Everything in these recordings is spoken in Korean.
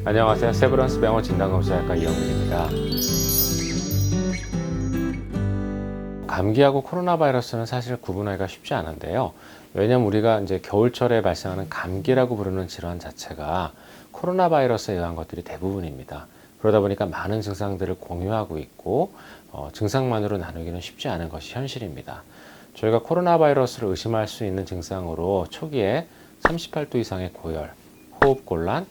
안녕하세요. 세브란스 병원 진단검사학과 이영민입니다. 감기하고 코로나 바이러스는 사실 구분하기가 쉽지 않은데요. 왜냐하면 우리가 이제 겨울철에 발생하는 감기라고 부르는 질환 자체가 코로나 바이러스에 의한 것들이 대부분입니다. 그러다 보니까 많은 증상들을 공유하고 있고 증상만으로 나누기는 쉽지 않은 것이 현실입니다. 저희가 코로나 바이러스를 의심할 수 있는 증상으로 초기에 38도 이상의 고열, 호흡곤란,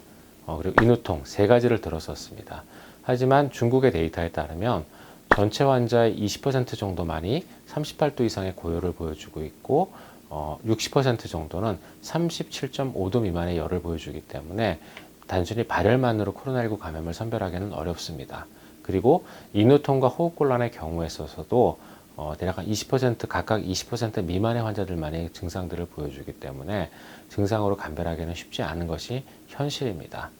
그리고 인후통 세 가지를 들었었습니다. 하지만 중국의 데이터에 따르면 전체 환자의 20% 정도만이 38도 이상의 고열을 보여주고 있고 60% 정도는 37.5도 미만의 열을 보여주기 때문에 단순히 발열만으로 코로나19 감염을 선별하기는 어렵습니다. 그리고 인후통과 호흡곤란의 경우에 있어서도 대략 한 20% 각각 20% 미만의 환자들만이 증상들을 보여주기 때문에 증상으로 감별하기는 쉽지 않은 것이 현실입니다.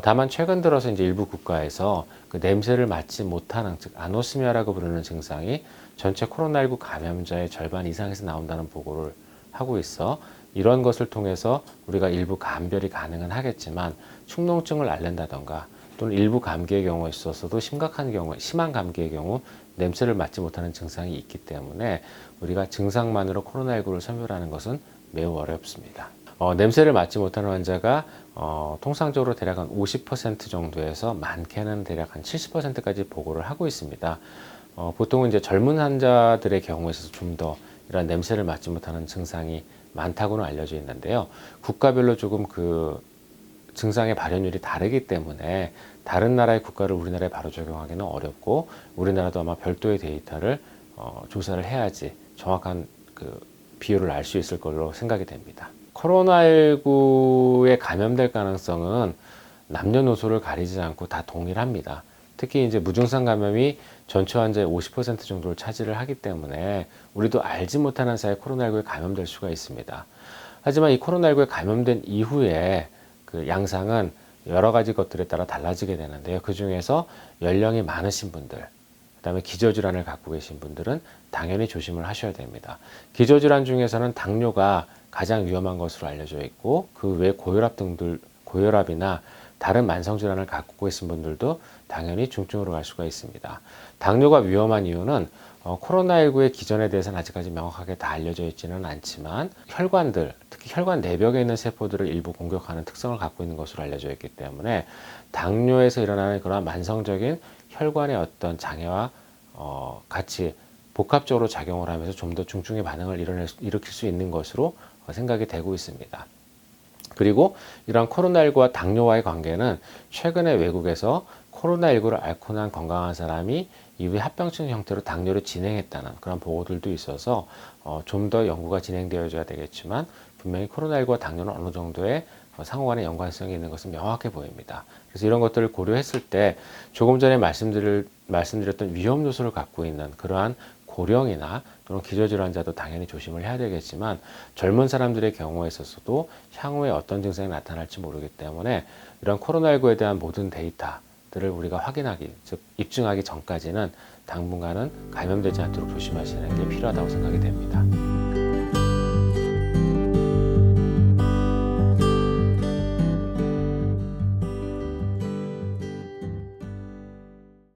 다만 최근 들어서 이제 일부 국가에서 그 냄새를 맡지 못하는, 즉 아노스미아라고 부르는 증상이 전체 코로나19 감염자의 절반 이상에서 나온다는 보고를 하고 있어 이런 것을 통해서 우리가 일부 감별이 가능은 하겠지만 축농증을 앓는다던가 또는 일부 감기의 경우에 있어서도 심한 감기의 경우 냄새를 맡지 못하는 증상이 있기 때문에 우리가 증상만으로 코로나19를 선별하는 것은 매우 어렵습니다. 냄새를 맡지 못하는 환자가 통상적으로 대략 한 50% 정도에서 많게는 대략 한 70%까지 보고를 하고 있습니다. 보통은 이제 젊은 환자들의 경우에 있어서 좀 더 이런 냄새를 맡지 못하는 증상이 많다고는 알려져 있는데요. 국가별로 조금 그 증상의 발현율이 다르기 때문에 다른 나라의 국가를 우리나라에 바로 적용하기는 어렵고 우리나라도 아마 별도의 데이터를 조사를 해야지 정확한 그 비율을 알 수 있을 걸로 생각이 됩니다. 코로나19에 감염될 가능성은 남녀노소를 가리지 않고 다 동일합니다. 특히 이제 무증상 감염이 전체 환자의 50% 정도를 차지를 하기 때문에 우리도 알지 못하는 사이에 코로나19에 감염될 수가 있습니다. 하지만 이 코로나19에 감염된 이후에 그 양상은 여러 가지 것들에 따라 달라지게 되는데요. 그 중에서 연령이 많으신 분들, 그다음에 기저질환을 갖고 계신 분들은 당연히 조심을 하셔야 됩니다. 기저질환 중에서는 당뇨가 가장 위험한 것으로 알려져 있고 그 외 고혈압이나 다른 만성질환을 갖고 계신 분들도 당연히 중증으로 갈 수가 있습니다. 당뇨가 위험한 이유는 코로나19의 기전에 대해서는 아직까지 명확하게 다 알려져 있지는 않지만 혈관들, 특히 혈관 내벽에 있는 세포들을 일부 공격하는 특성을 갖고 있는 것으로 알려져 있기 때문에 당뇨에서 일어나는 그러한 만성적인 혈관의 어떤 장애와 같이 복합적으로 작용을 하면서 좀 더 중증의 반응을 일으킬 수 있는 것으로 생각이 되고 있습니다. 그리고 이러한 코로나19와 당뇨와의 관계는 최근에 외국에서 코로나19를 앓고 난 건강한 사람이 이후에 합병증 형태로 당뇨를 진행했다는 그런 보고들도 있어서 좀 더 연구가 진행되어져야 되겠지만 분명히 코로나19와 당뇨는 어느 정도의 상호간의 연관성이 있는 것은 명확해 보입니다. 그래서 이런 것들을 고려했을 때 조금 전에 말씀드렸던 위험 요소를 갖고 있는 그러한 고령이나 또는 기저질환자도 당연히 조심을 해야 되겠지만 젊은 사람들의 경우에 있어서도 향후에 어떤 증상이 나타날지 모르기 때문에 이런 코로나19에 대한 모든 데이터들을 우리가 확인하기, 즉 입증하기 전까지는 당분간은 감염되지 않도록 조심하시는 게 필요하다고 생각이 됩니다.